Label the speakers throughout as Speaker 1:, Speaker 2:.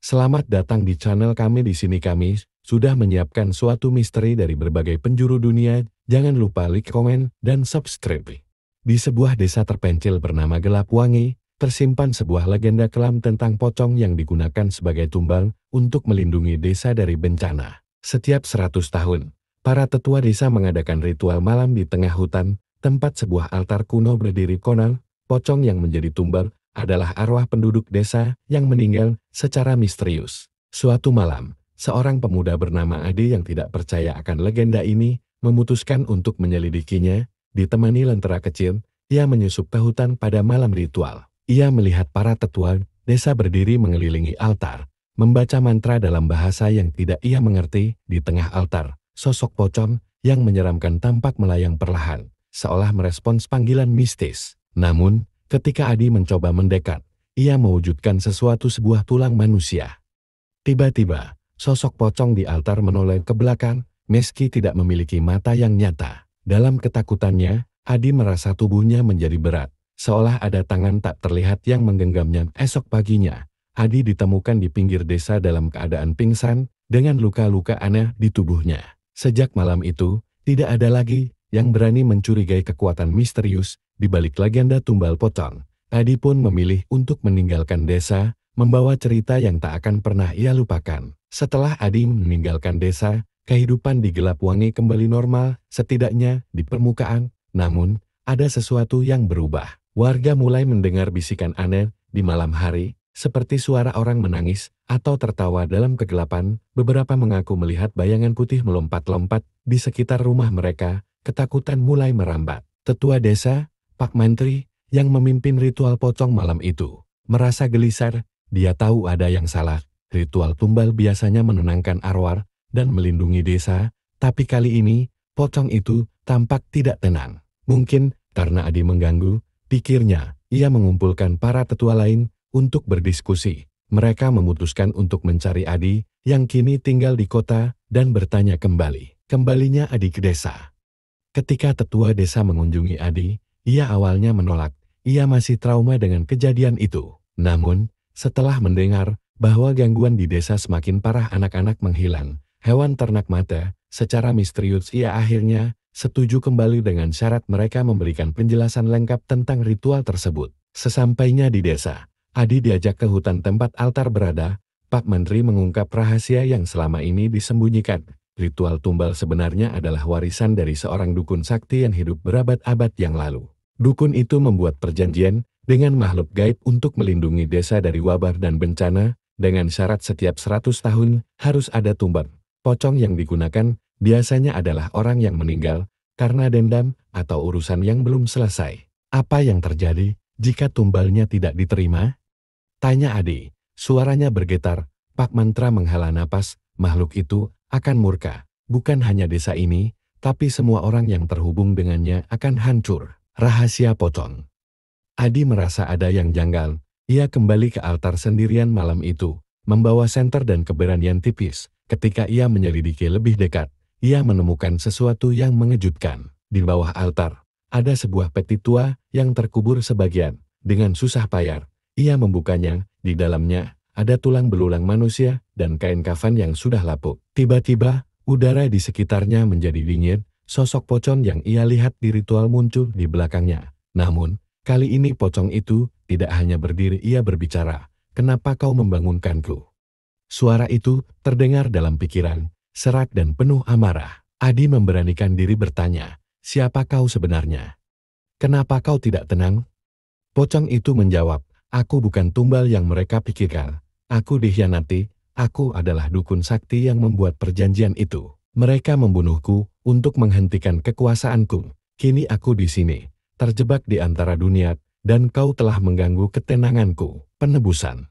Speaker 1: Selamat datang di channel kami. Di sini kami sudah menyiapkan suatu misteri dari berbagai penjuru dunia. Jangan lupa like, komen, dan subscribe. Di sebuah desa terpencil bernama Gelap Wangi, tersimpan sebuah legenda kelam tentang pocong yang digunakan sebagai tumbal untuk melindungi desa dari bencana. Setiap 100 tahun, para tetua desa mengadakan ritual malam di tengah hutan, tempat sebuah altar kuno berdiri. Konon, pocong yang menjadi tumbal adalah arwah penduduk desa yang meninggal secara misterius. Suatu malam, seorang pemuda bernama Ade yang tidak percaya akan legenda ini, memutuskan untuk menyelidikinya. Ditemani lentera kecil, ia menyusup ke hutan pada malam ritual. Ia melihat para tetua desa berdiri mengelilingi altar, membaca mantra dalam bahasa yang tidak ia mengerti. Di tengah altar, sosok pocong yang menyeramkan tampak melayang perlahan, seolah merespons panggilan mistis. Namun, ketika Adi mencoba mendekat, ia mewujudkan sebuah tulang manusia. Tiba-tiba, sosok pocong di altar menoleh ke belakang, meski tidak memiliki mata yang nyata. Dalam ketakutannya, Adi merasa tubuhnya menjadi berat, seolah ada tangan tak terlihat yang menggenggamnya. Esok paginya, Adi ditemukan di pinggir desa dalam keadaan pingsan, dengan luka-luka aneh di tubuhnya. Sejak malam itu, tidak ada lagi yang berani mencurigai kekuatan misterius di balik legenda tumbal pocong. Adi pun memilih untuk meninggalkan desa, membawa cerita yang tak akan pernah ia lupakan. Setelah Adi meninggalkan desa, kehidupan di Gelap Wangi kembali normal, setidaknya di permukaan. Namun, ada sesuatu yang berubah. Warga mulai mendengar bisikan aneh di malam hari, seperti suara orang menangis atau tertawa dalam kegelapan. Beberapa mengaku melihat bayangan putih melompat-lompat di sekitar rumah mereka. Ketakutan mulai merambat. Tetua desa, Pak Mantri, yang memimpin ritual pocong malam itu, merasa gelisar. Dia tahu ada yang salah. Ritual tumbal biasanya menenangkan arwah dan melindungi desa, tapi kali ini, pocong itu tampak tidak tenang. Mungkin karena Adi mengganggu, pikirnya. Ia mengumpulkan para tetua lain untuk berdiskusi. Mereka memutuskan untuk mencari Adi, yang kini tinggal di kota, dan bertanya kembali. Kembalinya Adi ke desa. Ketika tetua desa mengunjungi Adi, ia awalnya menolak. Ia masih trauma dengan kejadian itu. Namun, setelah mendengar bahwa gangguan di desa semakin parah, anak-anak menghilang, hewan ternak mati, secara misterius ia akhirnya setuju kembali dengan syarat mereka memberikan penjelasan lengkap tentang ritual tersebut. Sesampainya di desa, Adi diajak ke hutan tempat altar berada. Pak Menteri mengungkap rahasia yang selama ini disembunyikan. Ritual tumbal sebenarnya adalah warisan dari seorang dukun sakti yang hidup berabad-abad yang lalu. Dukun itu membuat perjanjian dengan makhluk gaib untuk melindungi desa dari wabah dan bencana, dengan syarat setiap 100 tahun harus ada tumbal. Pocong yang digunakan biasanya adalah orang yang meninggal karena dendam atau urusan yang belum selesai. Apa yang terjadi jika tumbalnya tidak diterima? Tanya Adi. Suaranya bergetar. Pak Mantra menghela napas. Makhluk itu akan murka. Bukan hanya desa ini, tapi semua orang yang terhubung dengannya akan hancur. Rahasia pocong. Adi merasa ada yang janggal. Ia kembali ke altar sendirian malam itu, membawa senter dan keberanian tipis. Ketika ia menyelidiki lebih dekat, ia menemukan sesuatu yang mengejutkan. Di bawah altar, ada sebuah peti tua yang terkubur sebagian. Dengan susah payah, ia membukanya. Di dalamnya, ada tulang belulang manusia dan kain kafan yang sudah lapuk. Tiba-tiba, udara di sekitarnya menjadi dingin. Sosok pocong yang ia lihat di ritual muncul di belakangnya. Namun, kali ini pocong itu tidak hanya berdiri, ia berbicara. "Kenapa kau membangunkanku?" Suara itu terdengar dalam pikiran, serak dan penuh amarah. Adi memberanikan diri bertanya, "Siapa kau sebenarnya? Kenapa kau tidak tenang?" Pocong itu menjawab, "Aku bukan tumbal yang mereka pikirkan. Aku dikhianati. Aku adalah dukun sakti yang membuat perjanjian itu. Mereka membunuhku untuk menghentikan kekuasaanku. Kini aku di sini, terjebak di antara dunia, dan kau telah mengganggu ketenanganku." Penebusan.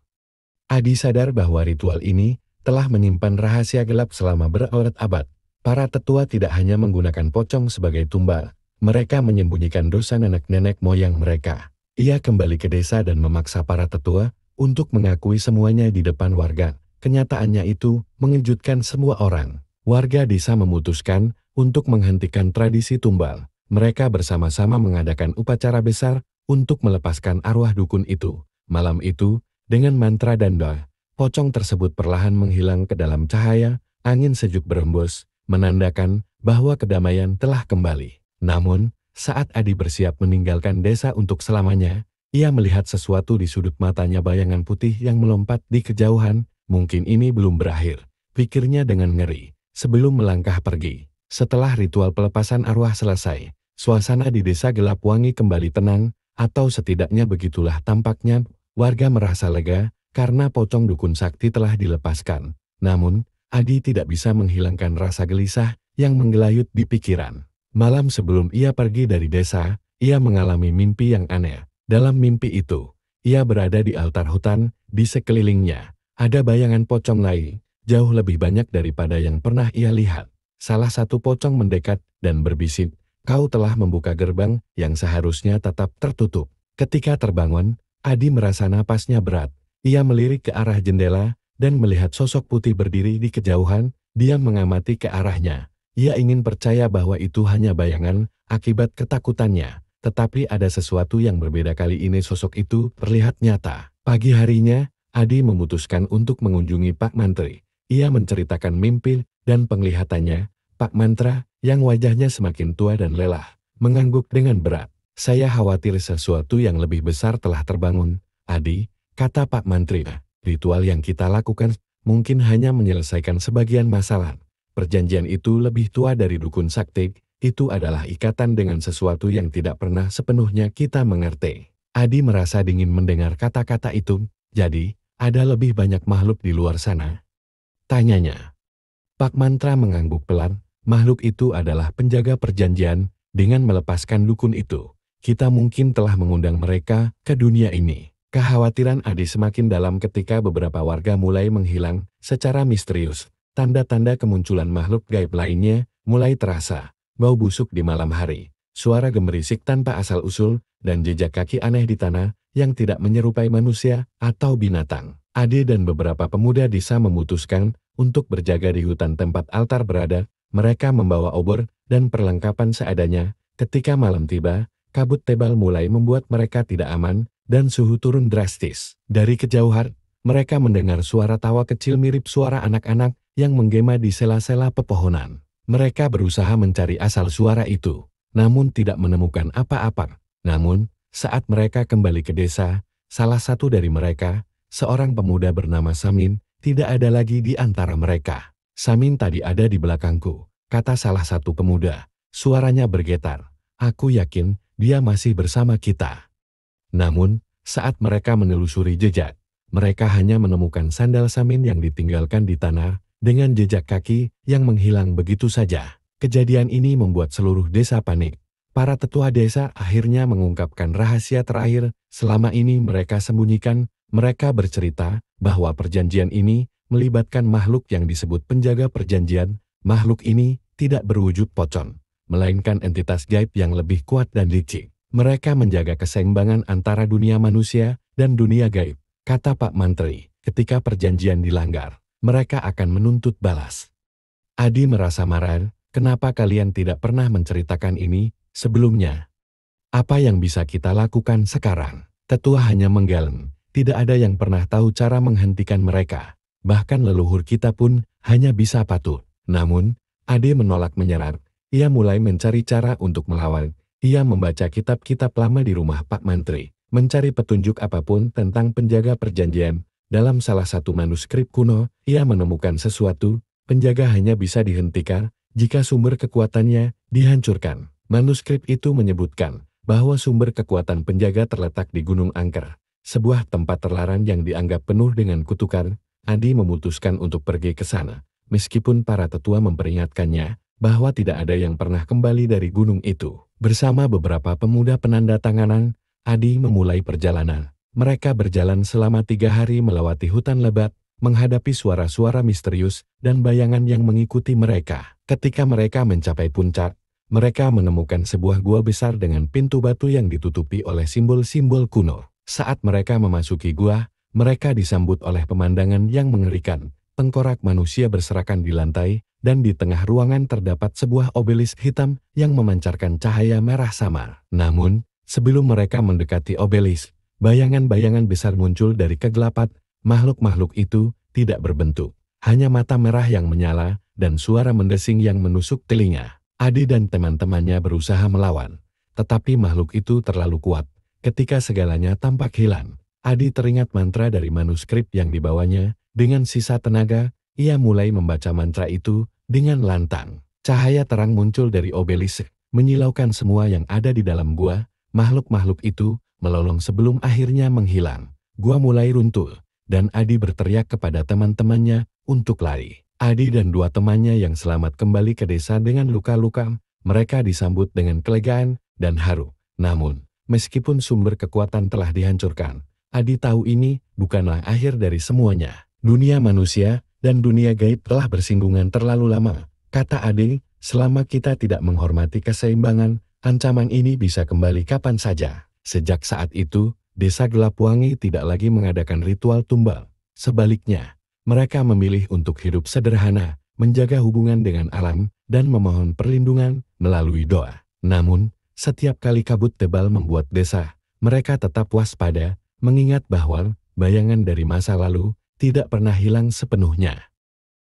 Speaker 1: Adi sadar bahwa ritual ini telah menyimpan rahasia gelap selama berabad-abad. Para tetua tidak hanya menggunakan pocong sebagai tumbal, mereka menyembunyikan dosa nenek-nenek moyang mereka. Ia kembali ke desa dan memaksa para tetua untuk mengakui semuanya di depan warga. Kenyataannya itu mengejutkan semua orang. Warga desa memutuskan untuk menghentikan tradisi tumbal. Mereka bersama-sama mengadakan upacara besar untuk melepaskan arwah dukun itu. Malam itu, dengan mantra dan doa, Pocong tersebut perlahan menghilang ke dalam cahaya, angin sejuk berembus, menandakan bahwa kedamaian telah kembali. Namun, saat Adi bersiap meninggalkan desa untuk selamanya, ia melihat sesuatu di sudut matanya, bayangan putih yang melompat di kejauhan. Mungkin ini belum berakhir, pikirnya dengan ngeri, sebelum melangkah pergi. Setelah ritual pelepasan arwah selesai, suasana di desa Gelap Wangi kembali tenang, atau setidaknya begitulah tampaknya. Warga merasa lega karena pocong dukun sakti telah dilepaskan. Namun, Adi tidak bisa menghilangkan rasa gelisah yang menggelayut di pikiran. Malam sebelum ia pergi dari desa, ia mengalami mimpi yang aneh. Dalam mimpi itu, ia berada di altar hutan. Di sekelilingnya ada bayangan pocong lain, jauh lebih banyak daripada yang pernah ia lihat. Salah satu pocong mendekat dan berbisik, "Kau telah membuka gerbang yang seharusnya tetap tertutup." Ketika terbangun, Adi merasa napasnya berat. Ia melirik ke arah jendela dan melihat sosok putih berdiri di kejauhan. Dia mengamati ke arahnya. Ia ingin percaya bahwa itu hanya bayangan akibat ketakutannya. Tetapi ada sesuatu yang berbeda kali ini. Sosok itu terlihat nyata. Pagi harinya, Adi memutuskan untuk mengunjungi Pak Mantri. Ia menceritakan mimpi dan penglihatannya. Pak Mantra, yang wajahnya semakin tua dan lelah, mengangguk dengan berat. "Saya khawatir sesuatu yang lebih besar telah terbangun, Adi," kata Pak Mantri. "Ritual yang kita lakukan mungkin hanya menyelesaikan sebagian masalah. Perjanjian itu lebih tua dari dukun sakti. Itu adalah ikatan dengan sesuatu yang tidak pernah sepenuhnya kita mengerti." Adi merasa dingin mendengar kata-kata itu. "Jadi, ada lebih banyak makhluk di luar sana?" tanyanya. Pak Mantra mengangguk pelan. "Makhluk itu adalah penjaga perjanjian. Dengan melepaskan dukun itu, kita mungkin telah mengundang mereka ke dunia ini." Kekhawatiran Adi semakin dalam ketika beberapa warga mulai menghilang secara misterius. Tanda-tanda kemunculan makhluk gaib lainnya mulai terasa. Bau busuk di malam hari, suara gemerisik tanpa asal-usul, dan jejak kaki aneh di tanah yang tidak menyerupai manusia atau binatang. Adi dan beberapa pemuda desa memutuskan untuk berjaga di hutan tempat altar berada. Mereka membawa obor dan perlengkapan seadanya. Ketika malam tiba, kabut tebal mulai membuat mereka tidak aman, dan suhu turun drastis. Dari kejauhan, mereka mendengar suara tawa kecil mirip suara anak-anak yang menggema di sela-sela pepohonan. Mereka berusaha mencari asal suara itu, namun tidak menemukan apa-apa. Namun, saat mereka kembali ke desa, salah satu dari mereka, seorang pemuda bernama Samin, tidak ada lagi di antara mereka. "Samin tadi ada di belakangku," kata salah satu pemuda. Suaranya bergetar. "Aku yakin dia masih bersama kita." Namun, saat mereka menelusuri jejak, mereka hanya menemukan sandal Samin yang ditinggalkan di tanah, dengan jejak kaki yang menghilang begitu saja. Kejadian ini membuat seluruh desa panik. Para tetua desa akhirnya mengungkapkan rahasia terakhir selama ini mereka sembunyikan. Mereka bercerita bahwa perjanjian ini melibatkan makhluk yang disebut penjaga perjanjian. Makhluk ini tidak berwujud pocong, melainkan entitas gaib yang lebih kuat dan licik. Mereka menjaga keseimbangan antara dunia manusia dan dunia gaib, kata Pak Mantri. Ketika perjanjian dilanggar, mereka akan menuntut balas. Adi merasa marah. "Kenapa kalian tidak pernah menceritakan ini sebelumnya? Apa yang bisa kita lakukan sekarang?" Tetua hanya menggeleng. Tidak ada yang pernah tahu cara menghentikan mereka. Bahkan leluhur kita pun hanya bisa patuh. Namun, Ade menolak menyerah. Ia mulai mencari cara untuk melawan. Ia membaca kitab-kitab lama di rumah Pak Mantri, mencari petunjuk apapun tentang penjaga perjanjian. Dalam salah satu manuskrip kuno, ia menemukan sesuatu. Penjaga hanya bisa dihentikan jika sumber kekuatannya dihancurkan. Manuskrip itu menyebutkan bahwa sumber kekuatan penjaga terletak di Gunung Angker, sebuah tempat terlarang yang dianggap penuh dengan kutukan. Adi memutuskan untuk pergi ke sana, meskipun para tetua memperingatkannya bahwa tidak ada yang pernah kembali dari gunung itu. Bersama beberapa pemuda penanda tanganan, Adi memulai perjalanan. Mereka berjalan selama 3 hari melewati hutan lebat, menghadapi suara-suara misterius dan bayangan yang mengikuti mereka. Ketika mereka mencapai puncak, mereka menemukan sebuah gua besar dengan pintu batu yang ditutupi oleh simbol-simbol kuno. Saat mereka memasuki gua, mereka disambut oleh pemandangan yang mengerikan. Tengkorak manusia berserakan di lantai, dan di tengah ruangan terdapat sebuah obelis hitam yang memancarkan cahaya merah samar. Namun, sebelum mereka mendekati obelis, bayangan-bayangan besar muncul dari kegelapan. Makhluk-makhluk itu tidak berbentuk, hanya mata merah yang menyala dan suara mendesing yang menusuk telinga. Adi dan teman-temannya berusaha melawan, tetapi makhluk itu terlalu kuat. Ketika segalanya tampak hilang, Adi teringat mantra dari manuskrip yang dibawanya. Dengan sisa tenaga, ia mulai membaca mantra itu dengan lantang. Cahaya terang muncul dari obelisk, menyilaukan semua yang ada di dalam gua. Makhluk-makhluk itu melolong sebelum akhirnya menghilang. Gua mulai runtuh, dan Adi berteriak kepada teman-temannya untuk lari. Adi dan dua temannya yang selamat kembali ke desa dengan luka-luka. Mereka disambut dengan kelegaan dan haru. Namun, meskipun sumber kekuatan telah dihancurkan, Adi tahu ini bukanlah akhir dari semuanya. Dunia manusia dan dunia gaib telah bersinggungan terlalu lama, kata Adi. Selama kita tidak menghormati keseimbangan, ancaman ini bisa kembali kapan saja. Sejak saat itu, Desa Gelap Wangi tidak lagi mengadakan ritual tumbal. Sebaliknya, mereka memilih untuk hidup sederhana, menjaga hubungan dengan alam, dan memohon perlindungan melalui doa. Namun, setiap kali kabut tebal membuat desa, mereka tetap waspada, mengingat bahwa bayangan dari masa lalu tidak pernah hilang sepenuhnya.